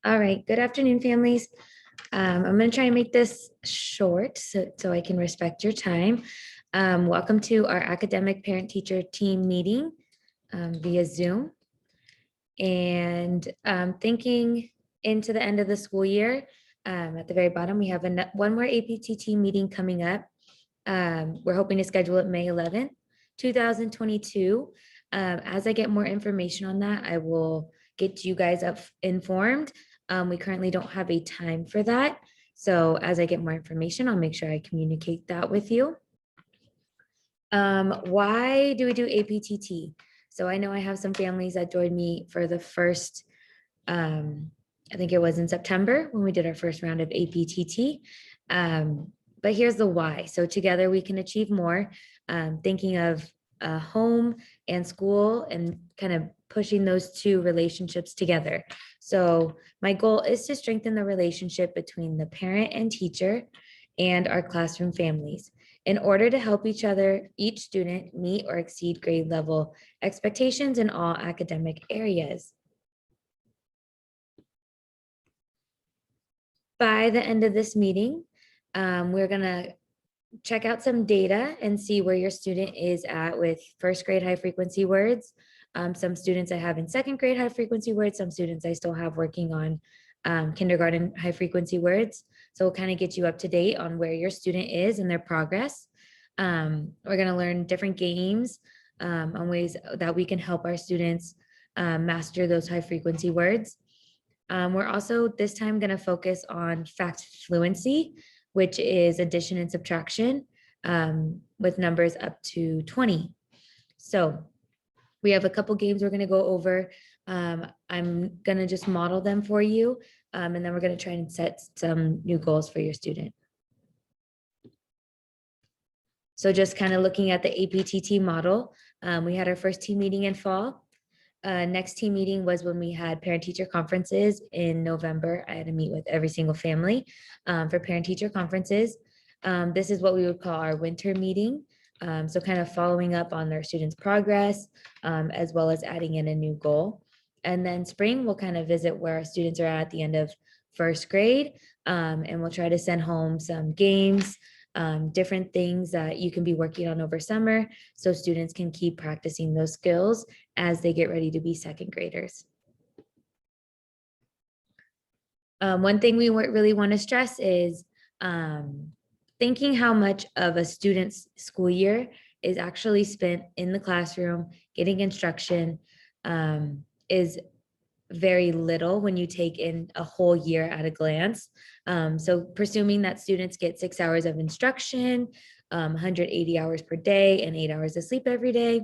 All right, good afternoon, families. I'm going to try and make this short so I can respect your time. Welcome to our academic parent-teacher team meeting via Zoom. And thinking into the end of the school year, at the very bottom, we have one more APTT meeting coming up. We're hoping to schedule it May 11th, 2022. As I get more information on that, I will get you guys up informed. We currently don't have a time for that. So as I get more information, I'll make sure I communicate that with you. Why do we do APTT? So I know I have some families that joined me for the first, I think it was in September when we did our first round of APTT. But here's the why. So together we can achieve more, thinking of home and school and kind of pushing those two relationships together. So my goal is to strengthen the relationship between the parent and teacher and our classroom families in order to help each student meet or exceed grade level expectations in all academic areas. By the end of this meeting, we're gonna check out some data and see where your student is at with first grade high frequency words. Some students I have in second grade high frequency words, some students I still have working on kindergarten high frequency words. So we'll kind of get you up to date on where your student is and their progress. We're gonna learn different games on ways that we can help our students master those high frequency words. We're also this time gonna focus on fact fluency, which is addition and subtraction with numbers up to 20. So we have a couple games we're going to go over. I'm going to just model them for you, and then we're going to try and set some new goals for your student. So just kind of looking at the APTT model, we had our first team meeting in fall. Next team meeting was when we had parent-teacher conferences in November. I had to meet with every single family for parent-teacher conferences. This is what we would call our winter meeting. So kind of following up on their students' progress, as well as adding in a new goal. And then spring, we'll kind of visit where our students are at the end of first grade, and we'll try to send home some games, different things that you can be working on over summer so students can keep practicing those skills as they get ready to be second graders. One thing we really want to stress is thinking how much of a student's school year is actually spent in the classroom, getting instruction, is very little when you take in a whole year at a glance. So presuming that students get 6 hours of instruction, 180 hours per day and 8 hours of sleep every day.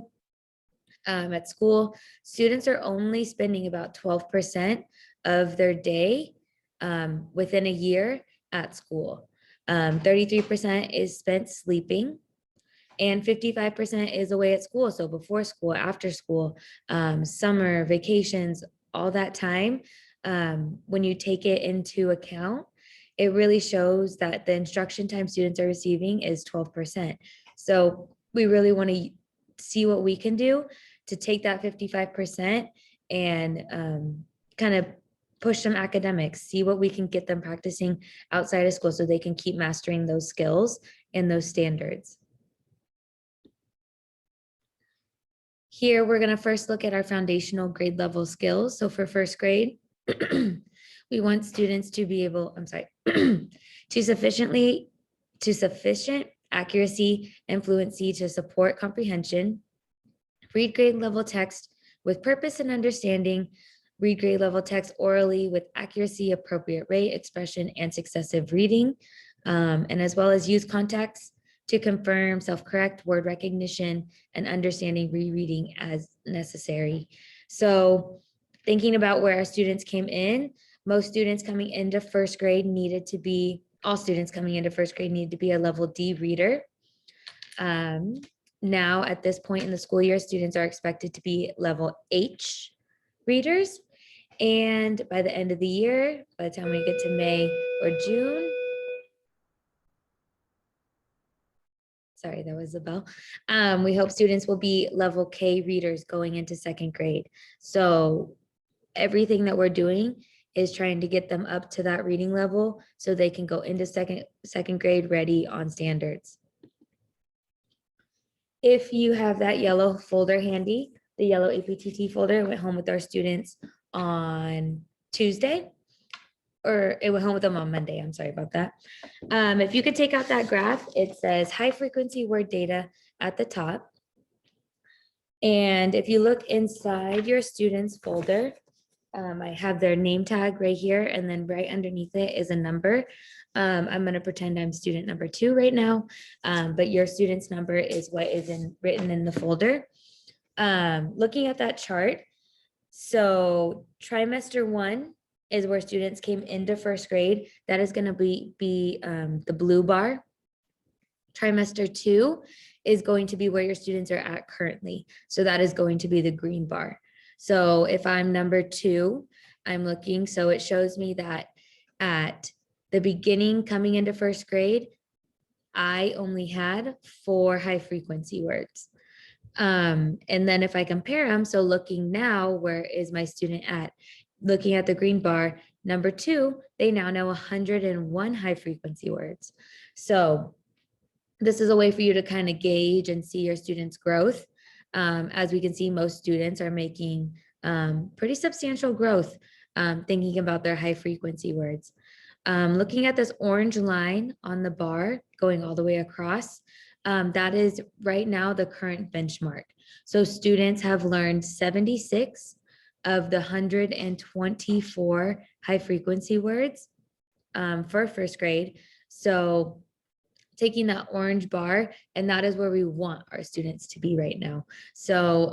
At school, students are only spending about 12% of their day within a year at school. 33% is spent sleeping, and 55% is away at school. So before school, after school, summer, vacations, all that time. When you take it into account, it really shows that the instruction time students are receiving is 12%. So we really want to see what we can do to take that 55% and kind of push some academics, see what we can get them practicing outside of school so they can keep mastering those skills and those standards. Here, we're going to first look at our foundational grade level skills. So for first grade, we want students to be able, to sufficient accuracy and fluency to support comprehension, read grade level text with purpose and understanding, read grade level text orally with accuracy, appropriate rate, expression, and successive reading, and as well as use context to confirm, self-correct, word recognition, and understanding rereading as necessary. So thinking about where our students came in, most students coming into first grade needed to be, all students coming into first grade needed to be a level D reader. Now at this point in the school year, students are expected to be level H readers. And by the end of the year, by the time we get to May or June, sorry, that was the bell. We hope students will be level K readers going into second grade. So everything that we're doing is trying to get them up to that reading level so they can go into second grade ready on standards. If you have that yellow folder handy, the yellow APTT folder, went home with our students on Tuesday, or it went home with them on Monday. I'm sorry about that. If you could take out that graph, it says high frequency word data at the top. And if you look inside your students folder, I have their name tag right here, and then right underneath it is a number. I'm going to pretend I'm student number 2 right now, but your student's number is what is written in the folder. Looking at that chart, so trimester 1 is where students came into first grade. That is going to be the blue bar. Trimester 2 is going to be where your students are at currently. So that is going to be the green bar. So if I'm number 2, I'm looking, so it shows me that at the beginning coming into first grade, I only had 4 high frequency words. And then if I compare them, so looking now, where is my student at? Looking at the green bar, number 2, they now know 101 high frequency words. So this is a way for you to kind of gauge and see your students' growth. As we can see, most students are making pretty substantial growth thinking about their high frequency words. Looking at this orange line on the bar going all the way across, that is right now the current benchmark. So students have learned 76 of the 124 high frequency words for first grade. So taking that orange bar, and that is where we want our students to be right now. So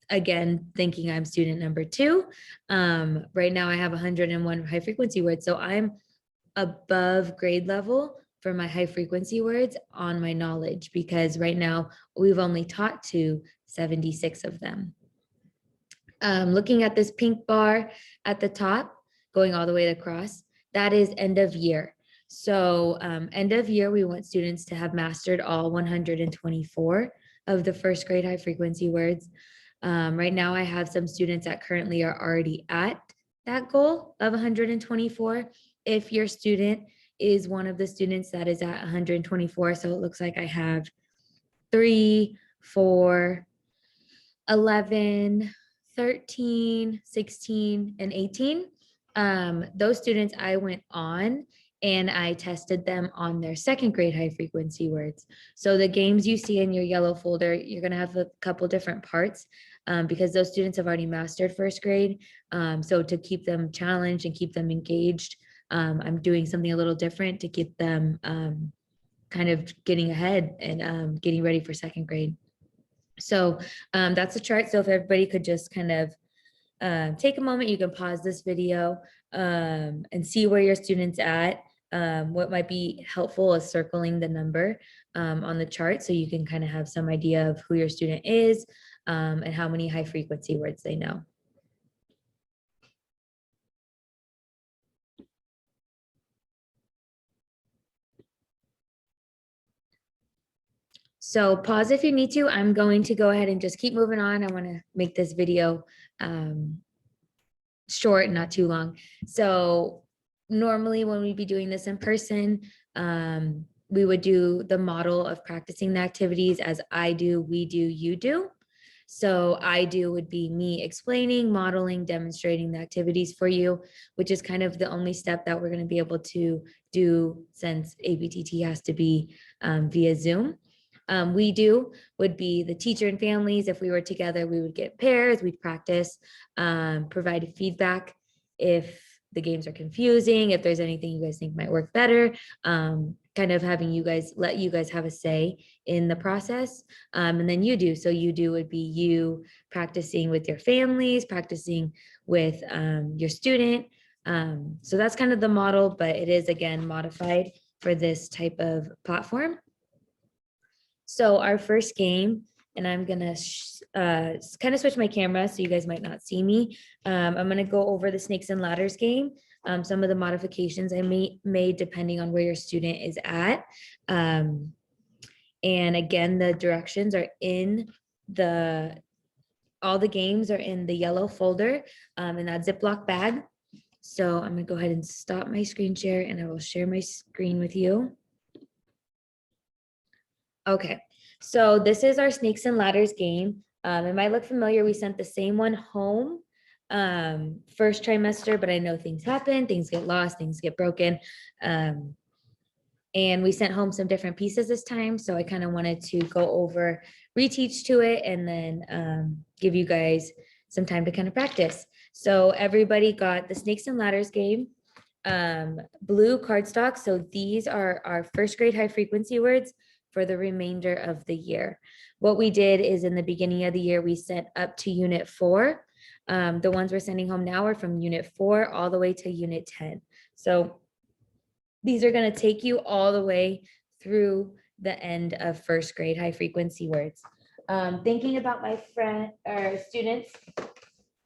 again, thinking I'm student number 2, right now I have 101 high frequency words. So I'm above grade level for my high frequency words on my knowledge, because right now we've only taught to 76 of them. Looking at this pink bar at the top, going all the way across, that is end of year. So end of year, we want students to have mastered all 124 of the first grade high frequency words. Right now, I have some students that currently are already at that goal of 124. If your student is one of the students that is at 124, so it looks like I have 3, 4, 11, 13, 16, and 18. Those students I went on and I tested them on their second grade high frequency words. So the games you see in your yellow folder, you're gonna have a couple different parts because those students have already mastered first grade. So to keep them challenged and keep them engaged, I'm doing something a little different to keep them kind of getting ahead and getting ready for second grade. So that's the chart. So if everybody could just kind of take a moment, you can pause this video and see where your student's at. What might be helpful is circling the number on the chart so you can kind of have some idea of who your student is and how many high frequency words they know. So pause if you need to. I'm going to go ahead and just keep moving on. I want to make this video short, not too long. So normally when we'd be doing this in person, we would do the model of practicing the activities as I do, we do, you do. So I do would be me explaining, modeling, demonstrating the activities for you, which is kind of the only step that we're going to be able to do since APTT has to be via Zoom. We do would be the teacher and families. If we were together, we would get pairs, we'd practice, provide feedback if the games are confusing, if there's anything you guys think might work better, kind of having you guys, let you guys have a say in the process. And then you do, so you do would be you practicing with your families, practicing with your student. So that's kind of the model, but it is again modified for this type of platform. So our first game, and I'm gonna kind of switch my camera so you guys might not see me. I'm gonna go over the snakes and ladders game, some of the modifications I made depending on where your student is at. And again, the directions are in the all the games are in the yellow folder in that Ziploc bag. So I'm gonna go ahead and stop my screen share and I will share my screen with you. Okay, so this is our snakes and ladders game. It might look familiar. We sent the same one home first trimester, but I know things happen, things get lost, things get broken. And we sent home some different pieces this time. So I kind of wanted to go over, reteach to it, and then give you guys some time to kind of practice. So everybody got the snakes and ladders game, blue cardstock. So these are our first grade high frequency words for the remainder of the year. What we did is in the beginning of the year, we sent up to unit 4. The ones we're sending home now are from unit 4 all the way to unit 10. So these are going to take you all the way through the end of first grade high frequency words. Thinking about my friend or students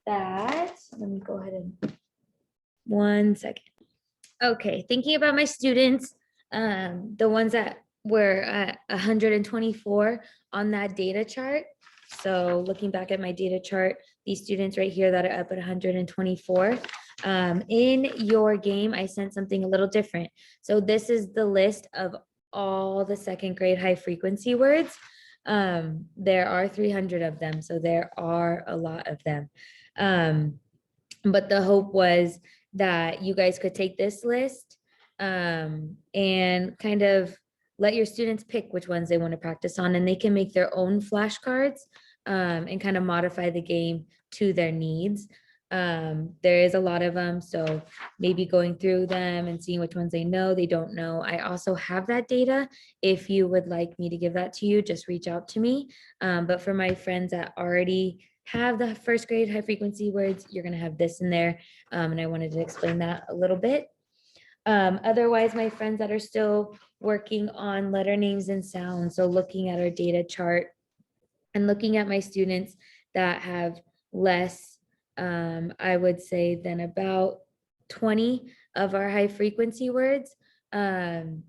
that, let me go ahead and 1 second. Okay, thinking about my students, the ones that were at 124 on that data chart. So looking back at my data chart, these students right here that are up at 124. In your game, I sent something a little different. So this is the list of all the second grade high frequency words. There are 300 of them, so there are a lot of them. But the hope was that you guys could take this list and kind of let your students pick which ones they want to practice on, and they can make their own flashcards and kind of modify the game to their needs. There is a lot of them, so maybe going through them and seeing which ones they know, they don't know. I also have that data. If you would like me to give that to you, just reach out to me. But for my friends that already have the first grade high frequency words, you're going to have this in there. And I wanted to explain that a little bit. Otherwise, my friends that are still working on letter names and sounds, so looking at our data chart and looking at my students that have less, I would say, than about 20 of our high frequency words. In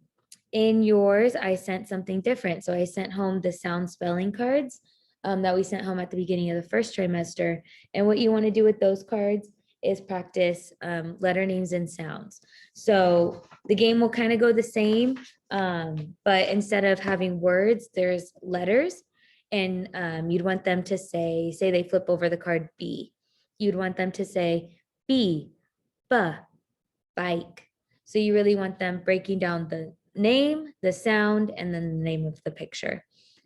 yours, I sent something different. So I sent home the sound spelling cards that we sent home at the beginning of the first trimester. And what you want to do with those cards is practice letter names and sounds. So the game will kind of go the same, but instead of having words, there's letters. And you'd want them to say they flip over the card B. You'd want them to say B, B, bike. So you really want them breaking down the name, the sound, and then the name of the picture.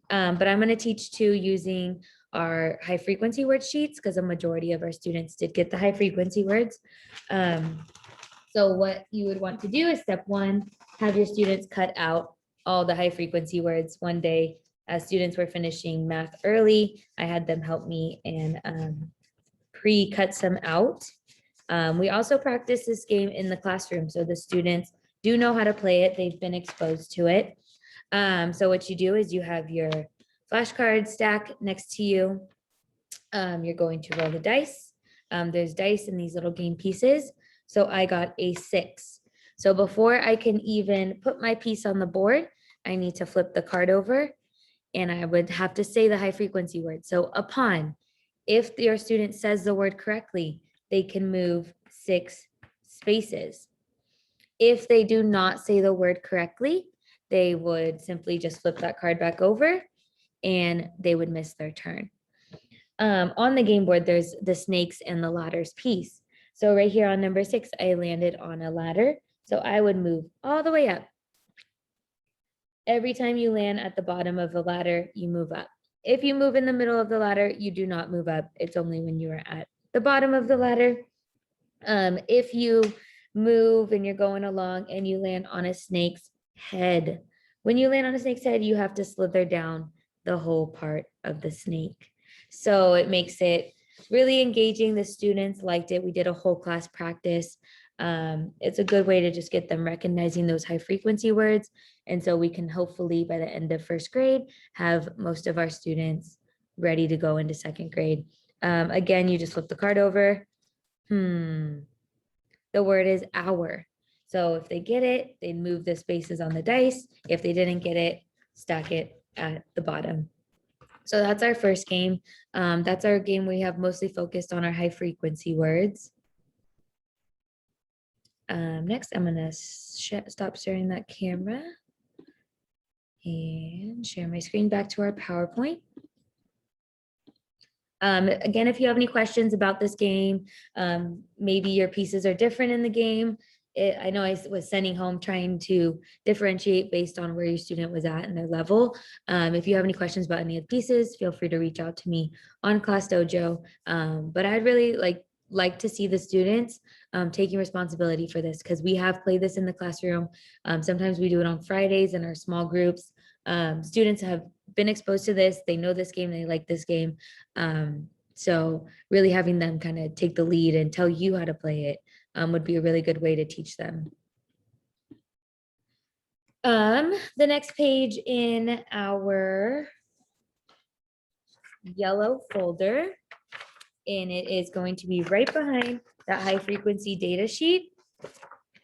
But I'm going to teach too using our high frequency word sheets because a majority of our students did get the high frequency words. So what you would want to do is step 1, have your students cut out all the high frequency words. One day, as students were finishing math early, I had them help me and pre-cut some out. We also practice this game in the classroom, so the students do know how to play it. They've been exposed to it. So what you do is you have your flashcard stack next to you. You're going to roll the dice. There's dice in these little game pieces. So I got a 6. So before I can even put my piece on the board, I need to flip the card over and I would have to say the high frequency word. So upon, if your student says the word correctly, they can move 6 spaces. If they do not say the word correctly, they would simply just flip that card back over and they would miss their turn. On the game board, there's the snakes and the ladders piece. So right here on number 6, I landed on a ladder. So I would move all the way up. Every time you land at the bottom of the ladder, you move up. If you move in the middle of the ladder, you do not move up. It's only when you are at the bottom of the ladder. If you move and you're going along and you land on a snake's head, when you land on a snake's head, you have to slither down the whole part of the snake. So it makes it really engaging. The students liked it. We did a whole class practice. It's a good way to just get them recognizing those high frequency words. And so we can hopefully by the end of first grade have most of our students ready to go into second grade. Again, you just flip the card over. The word is hour. So if they get it, they move the spaces on the dice. If they didn't get it, stack it at the bottom. So that's our first game. That's our game we have mostly focused on our high frequency words. Next, I'm gonna stop sharing that camera and share my screen back to our PowerPoint. Again, if you have any questions about this game, maybe your pieces are different in the game. I know I was sending home trying to differentiate based on where your student was at and their level. If you have any questions about any of the pieces, feel free to reach out to me on Class Dojo. But I'd really like to see the students taking responsibility for this, because we have played this in the classroom. Sometimes we do it on Fridays in our small groups. Students have been exposed to this. They know this game. They like this game. So really having them kind of take the lead and tell you how to play it would be a really good way to teach them. The next page in our yellow folder, and it is going to be right behind that high frequency data sheet,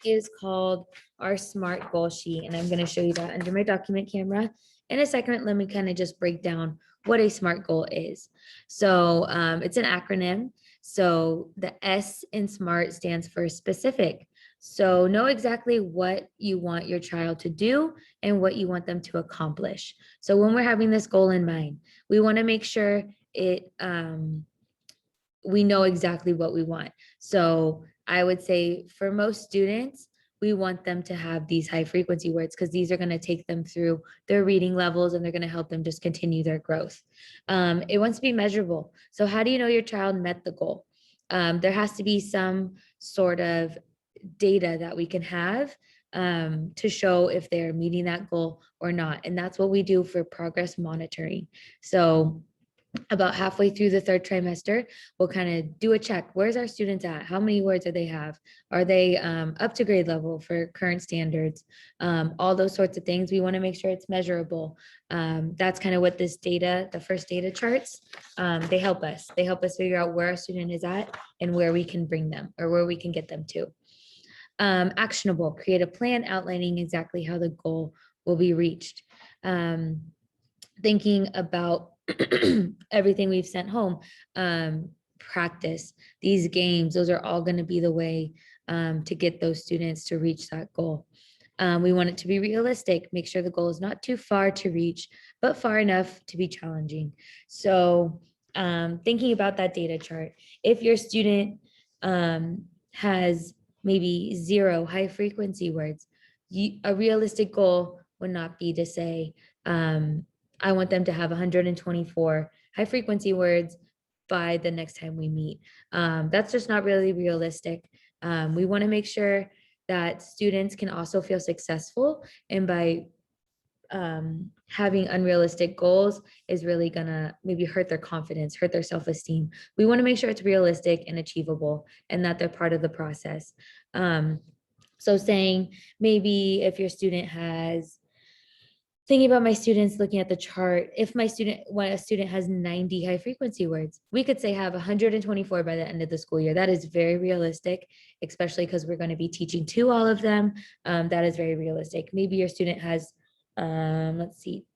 is called our SMART goal sheet. And I'm going to show you that under my document camera. In a second, let me kind of just break down what a SMART goal is. So it's an acronym. So the S in SMART stands for specific. So know exactly what you want your child to do and what you want them to accomplish. So when we're having this goal in mind, we want to make sure we know exactly what we want. So I would say for most students, we want them to have these high frequency words, because these are going to take them through their reading levels and they're going to help them just continue their growth. It wants to be measurable. So how do you know your child met the goal? There has to be some sort of data that we can have to show if they're meeting that goal or not. And that's what we do for progress monitoring. So about halfway through the third trimester, we'll kind of do a check. Where's our students at? How many words do they have? Are they up to grade level for current standards? All those sorts of things. We want to make sure it's measurable. That's kind of what this data, the first data charts, they help us. They help us figure out where our student is at and where we can bring them or where we can get them to. Actionable, create a plan outlining exactly how the goal will be reached. Thinking about everything we've sent home, practice, these games, those are all going to be the way to get those students to reach that goal. We want it to be realistic, make sure the goal is not too far to reach, but far enough to be challenging. So thinking about that data chart, if your student has maybe 0 high frequency words, a realistic goal would not be to say, I want them to have 124 high frequency words by the next time we meet. That's just not really realistic. We want to make sure that students can also feel successful, and by having unrealistic goals is really gonna maybe hurt their confidence, hurt their self-esteem. We want to make sure it's realistic and achievable and that they're part of the process. So saying maybe if your student has, thinking about my students, looking at the chart, if when a student has 90 high frequency words, we could say have 124 by the end of the school year. That is very realistic, especially because we're going to be teaching to all of them. That is very realistic. Maybe your student has, let's see,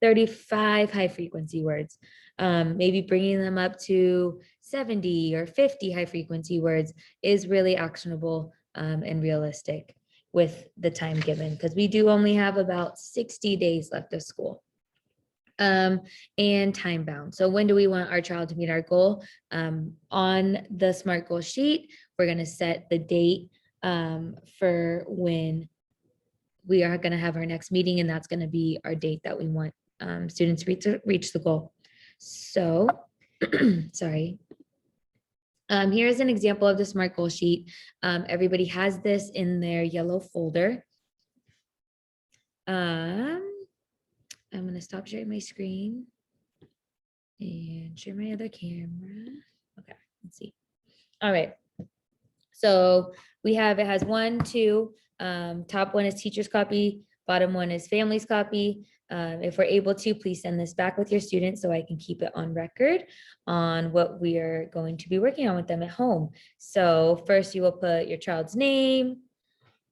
35 high frequency words. Maybe bringing them up to 70 or 50 high frequency words is really actionable and realistic with the time given, because we do only have about 60 days left of school. And time bound. So when do we want our child to meet our goal? On the SMART goal sheet, we're going to set the date for when we are going to have our next meeting, and that's going to be our date that we want students reach the goal. So, sorry. Here's an example of the SMART goal sheet. Everybody has this in their yellow folder. I'm going to stop sharing my screen and share my other camera. Okay, let's see. All right. So we have, it has 1, 2, top one is teacher's copy, bottom one is family's copy. If we're able to, please send this back with your students so I can keep it on record on what we are going to be working on with them at home. So first you will put your child's name.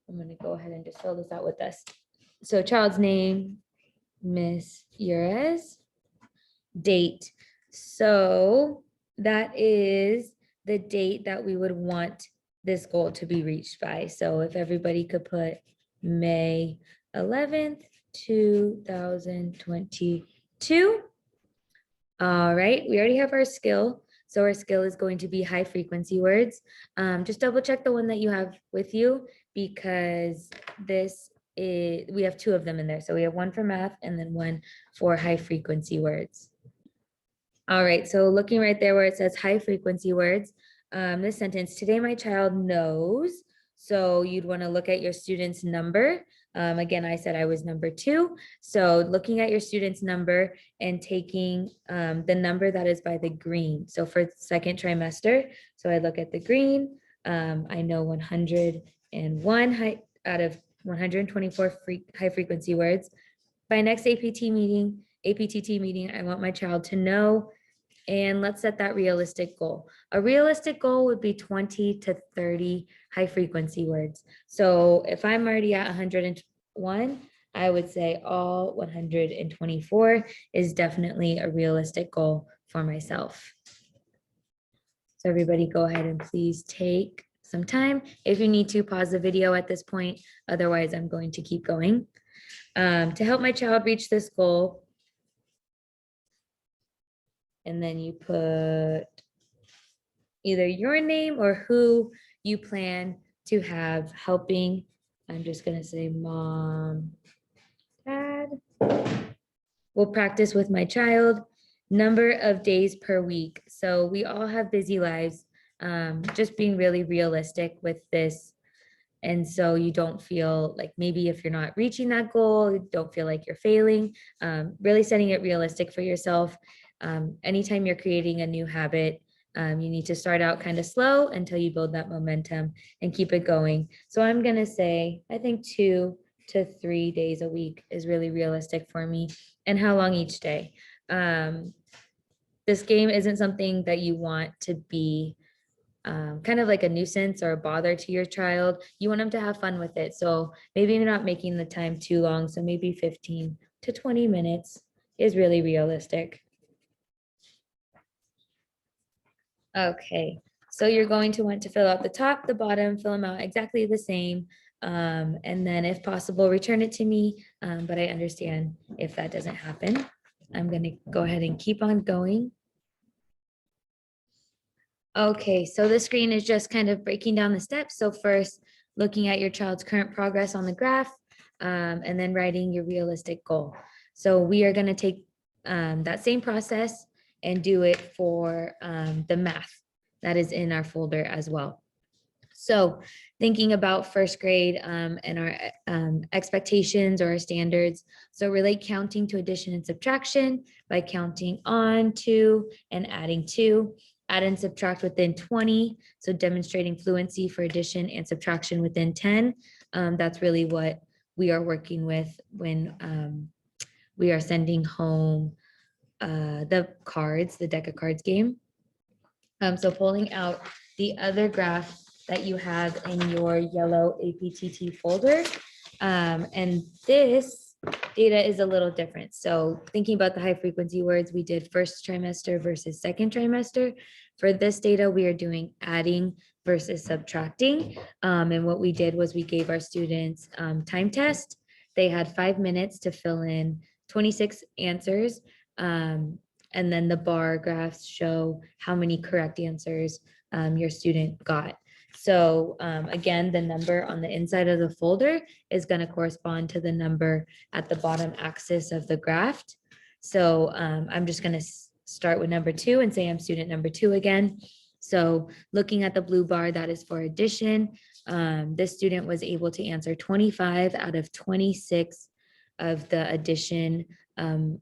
I'm going to go ahead and just fill this out with us. So child's name, Miss Ures. date. So that is the date that we would want this goal to be reached by. So if everybody could put May 11th, 2022. All right, we already have our skill. So our skill is going to be high frequency words. Just double check the one that you have with you because we have two of them in there. So we have one for math and then one for high frequency words. All right, so looking right there where it says high frequency words, this sentence, today my child knows. So you'd want to look at your student's number. Again, I said I was number 2. So looking at your student's number and taking the number that is by the green. So for second trimester, so I look at the green. I know 101 out of 124 high frequency words. By next APTT meeting, I want my child to know, and let's set that realistic goal. A realistic goal would be 20 to 30 high frequency words. So if I'm already at 101, I would say all 124 is definitely a realistic goal for myself. So everybody go ahead and please take some time. If you need to, pause the video at this point. Otherwise, I'm going to keep going. To help my child reach this goal, and then you put either your name or who you plan to have helping. I'm just going to say mom, dad. We'll practice with my child. Number of days per week. So we all have busy lives. Just being really realistic with this. And so you don't feel like maybe if you're not reaching that goal, you don't feel like you're failing. Really setting it realistic for yourself. Anytime you're creating a new habit, you need to start out kind of slow until you build that momentum and keep it going. So I'm going to say, I think 2 to 3 days a week is really realistic for me. And how long each day? This game isn't something that you want to be kind of like a nuisance or a bother to your child. You want them to have fun with it. So maybe you're not making the time too long. So maybe 15 to 20 minutes is really realistic. Okay, so you're going to want to fill out the top, the bottom, fill them out exactly the same. And then if possible, return it to me. But I understand if that doesn't happen. I'm going to go ahead and keep on going. Okay, so the screen is just kind of breaking down the steps. So first, looking at your child's current progress on the graph, and then writing your realistic goal. So we are going to take that same process and do it for the math that is in our folder as well. So thinking about first grade and our expectations or our standards. So relate counting to addition and subtraction by counting on, to, and adding to. Add and subtract within 20. So demonstrating fluency for addition and subtraction within 10. That's really what we are working with when we are sending home the cards, the deck of cards game. So pulling out the other graph that you have in your yellow APTT folder. And this data is a little different. So thinking about the high frequency words, we did first trimester versus second trimester. For this data, we are doing adding versus subtracting. And what we did was we gave our students time test. They had 5 minutes to fill in 26 answers. And then the bar graphs show how many correct answers your student got. So again, the number on the inside of the folder is going to correspond to the number at the bottom axis of the graph. So I'm just going to start with number 2 and say I'm student number 2 again. So looking at the blue bar, that is for addition. This student was able to answer 25 out of 26 of the addition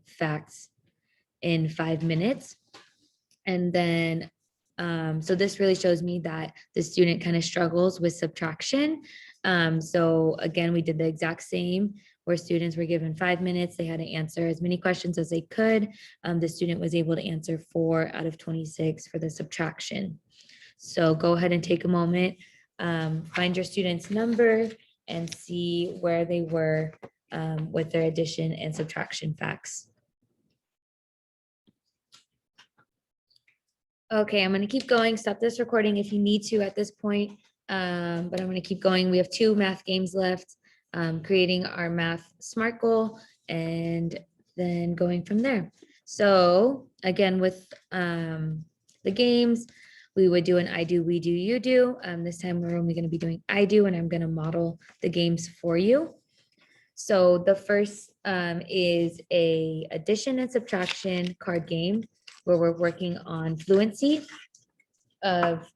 facts in 5 minutes. And then, so this really shows me that the student kind of struggles with subtraction. So again, we did the exact same where students were given 5 minutes. They had to answer as many questions as they could. The student was able to answer 4 out of 26 for the subtraction. So go ahead and take a moment, find your student's number and see where they were with their addition and subtraction facts. Okay, I'm gonna keep going. Stop this recording if you need to at this point. But I'm gonna keep going. We have two math games left. Creating our math SMART goal and then going from there. So again, with the games, we would do an I do, we do, you do. This time we're only gonna be doing I do, and I'm gonna model the games for you. So the first is a addition and subtraction card game where we're working on fluency of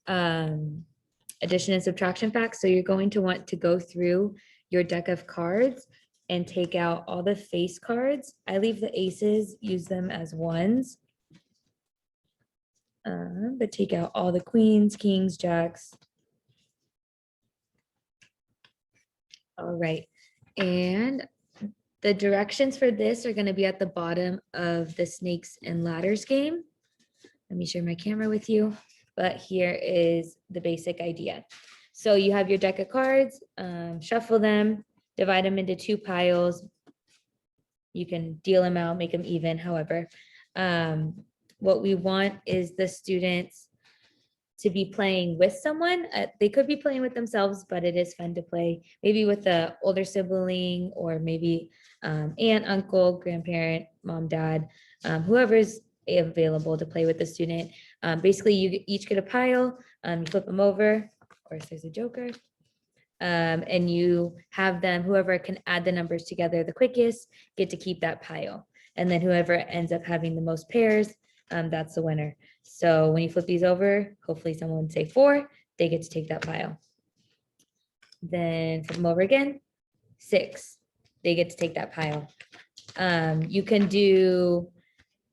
addition and subtraction facts. So you're going to want to go through your deck of cards and take out all the face cards. I leave the aces, use them as ones, but take out all the queens, kings, jacks. All right, and the directions for this are going to be at the bottom of the snakes and ladders game. Let me share my camera with you, but here is the basic idea. So you have your deck of cards, shuffle them, divide them into two piles. You can deal them out, make them even, however. What we want is the students to be playing with someone. They could be playing with themselves, but it is fun to play maybe with the older sibling or maybe aunt, uncle, grandparent, mom, dad, whoever's available to play with the student. Basically, you each get a pile, you flip them over. Of course, there's a joker. And you have them, whoever can add the numbers together the quickest, get to keep that pile. And then whoever ends up having the most pairs, that's the winner. So when you flip these over, hopefully someone would say 4, they get to take that pile. Then flip them over again, 6, they get to take that pile. You can do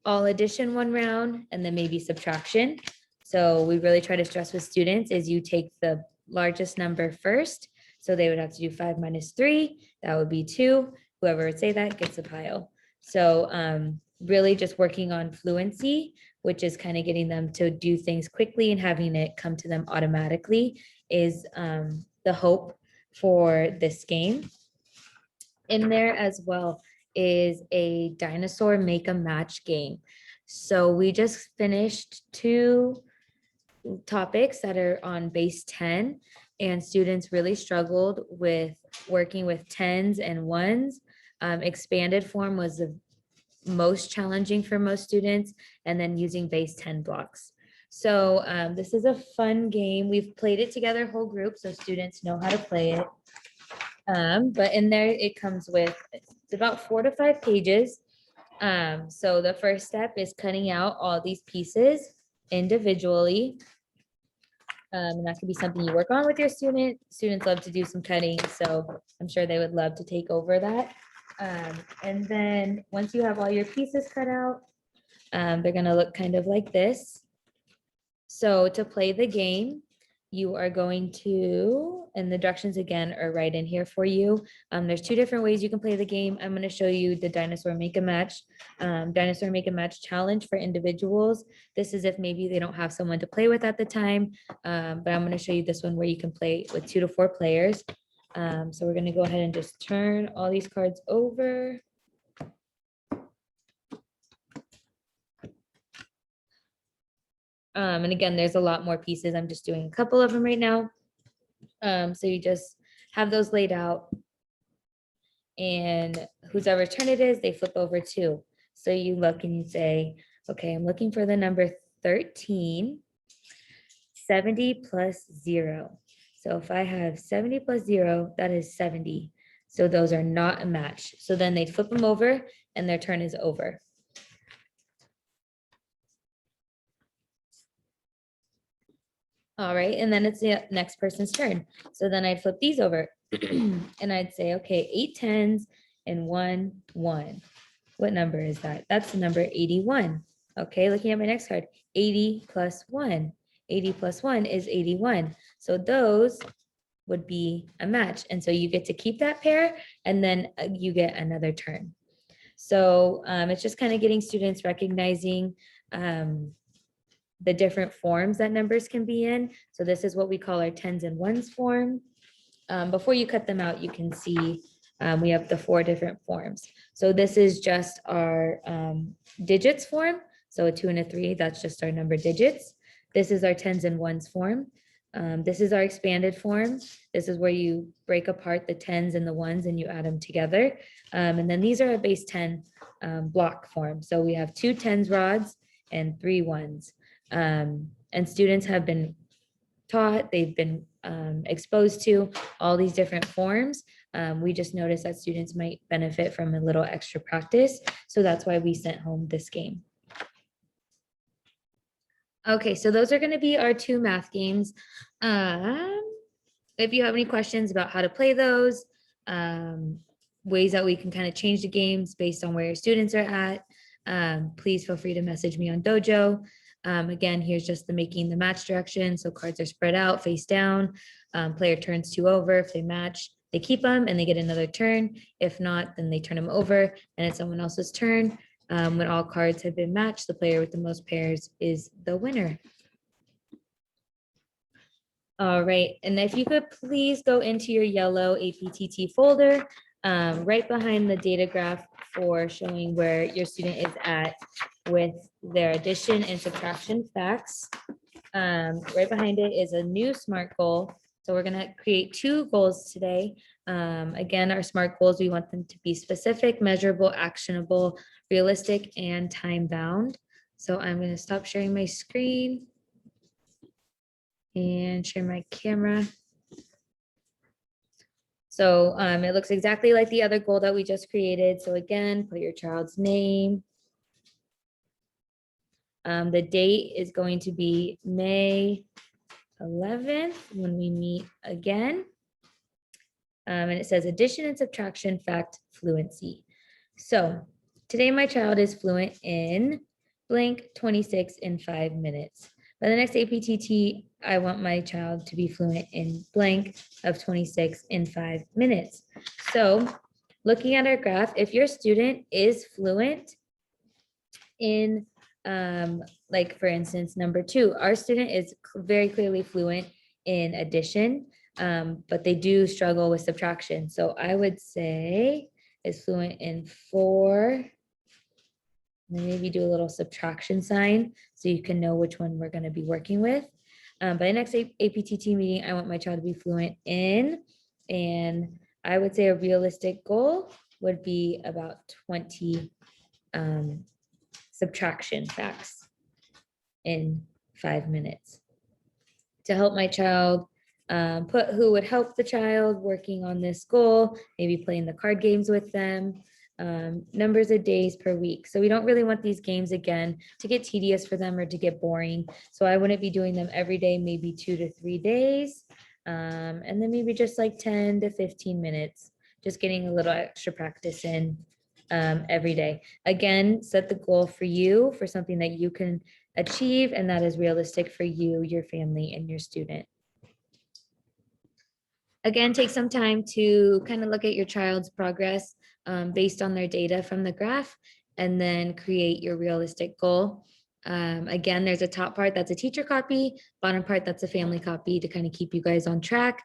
all addition one round and then maybe subtraction. So we really try to stress with students is you take the largest number first. So they would have to do 5 minus 3, that would be 2. Whoever would say that gets a pile. So really just working on fluency, which is kind of getting them to do things quickly and having it come to them automatically, is the hope for this game. In there as well is a dinosaur make a match game. So we just finished 2 topics that are on base 10, and students really struggled with working with 10s and 1s. Expanded form was the most challenging for most students, and then using base 10 blocks. So this is a fun game. We've played it together, whole group, so students know how to play it. But in there, it comes with, it's about 4 to 5 pages. So the first step is cutting out all these pieces individually. And that could be something you work on with your student. Students love to do some cutting, so I'm sure they would love to take over that. And then once you have all your pieces cut out, they're gonna look kind of like this. So to play the game, you are going to, and the directions again are right in here for you. There's 2 different ways you can play the game. I'm going to show you the dinosaur make a match, dinosaur make a match challenge for individuals. This is if maybe they don't have someone to play with at the time, but I'm going to show you this one where you can play with 2 to 4 players. So we're going to go ahead and just turn all these cards over. And again, there's a lot more pieces. I'm just doing a couple of them right now. So you just have those laid out, and whoever turn it is, they flip over 2. So you look and you say, okay, I'm looking for the number 13, 70 plus 0. So if I have 70 plus 0, that is 70. So those are not a match. So then they flip them over and their turn is over. All right, and then it's the next person's turn. So then I'd flip these over and I'd say, okay, 8 10s and 1 1. What number is that? That's the number 81. Okay, looking at my next card, 80 plus 1. 80 plus 1 is 81. So those would be a match. And so you get to keep that pair, and then you get another turn. So it's just kind of getting students recognizing the different forms that numbers can be in. So this is what we call our 10s and 1s form. Before you cut them out, you can see we have the 4 different forms. So this is just our digits form. So a 2 and a 3, that's just our number digits. This is our tens and ones form. This is our expanded form. This is where you break apart the tens and the ones and you add them together. And then these are a base 10 block form. So we have 2 tens rods and 3 ones. And students have been taught, they've been exposed to all these different forms. We just noticed that students might benefit from a little extra practice. So that's why we sent home this game. Okay, so those are going to be our 2 math games. If you have any questions about how to play those, ways that we can kind of change the games based on where your students are at, please feel free to message me on Dojo. Again, here's just the making the match direction. So cards are spread out, face down. Player turns 2 over. If they match, they keep them and they get another turn. If not, then they turn them over and it's someone else's turn. When all cards have been matched, the player with the most pairs is the winner. All right, and if you could please go into your yellow APTT folder, right behind the data graph for showing where your student is at with their addition and subtraction facts. Right behind it is a new SMART goal. So we're gonna create 2 goals today. Again, our SMART goals, we want them to be specific, measurable, actionable, realistic, and time bound. So I'm gonna stop sharing my screen and share my camera. So it looks exactly like the other goal that we just created. So again, put your child's name. The date is going to be May 11th when we meet again. And it says addition and subtraction fact fluency. So today my child is fluent in blank 26 in 5 minutes. By the next APTT, I want my child to be fluent in blank of 26 in 5 minutes. So looking at our graph, if your student is fluent in, like for instance, number 2, our student is very clearly fluent in addition, but they do struggle with subtraction. So I would say is fluent in 4, and maybe do a little subtraction sign so you can know which one we're going to be working with. By the next APTT meeting, I want my child to be fluent in, and I would say a realistic goal would be about 20 subtraction facts in 5 minutes. To help my child, put who would help the child working on this goal, maybe playing the card games with them, numbers of days per week. So we don't really want these games again to get tedious for them or to get boring. So I wouldn't be doing them every day, maybe 2 to 3 days. And then maybe just like 10 to 15 minutes, just getting a little extra practice in every day. Again, set the goal for you for something that you can achieve and that is realistic for you, your family, and your student. Again, take some time to kind of look at your child's progress based on their data from the graph, and then create your realistic goal. Again, there's a top part that's a teacher copy, bottom part that's a family copy to kind of keep you guys on track.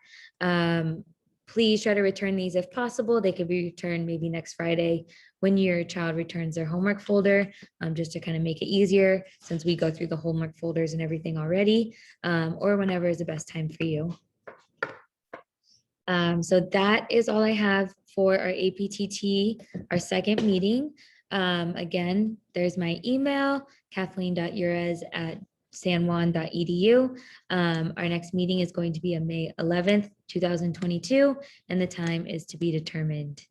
Please try to return these if possible. They could be returned maybe next Friday when your child returns their homework folder, just to kind of make it easier since we go through the homework folders and everything already, or whenever is the best time for you. So that is all I have for our APTT, our second meeting. Again, there's my email, kathleen.ures@sanjuan.edu. Our next meeting is going to be on May 11th, 2022, and the time is to be determined.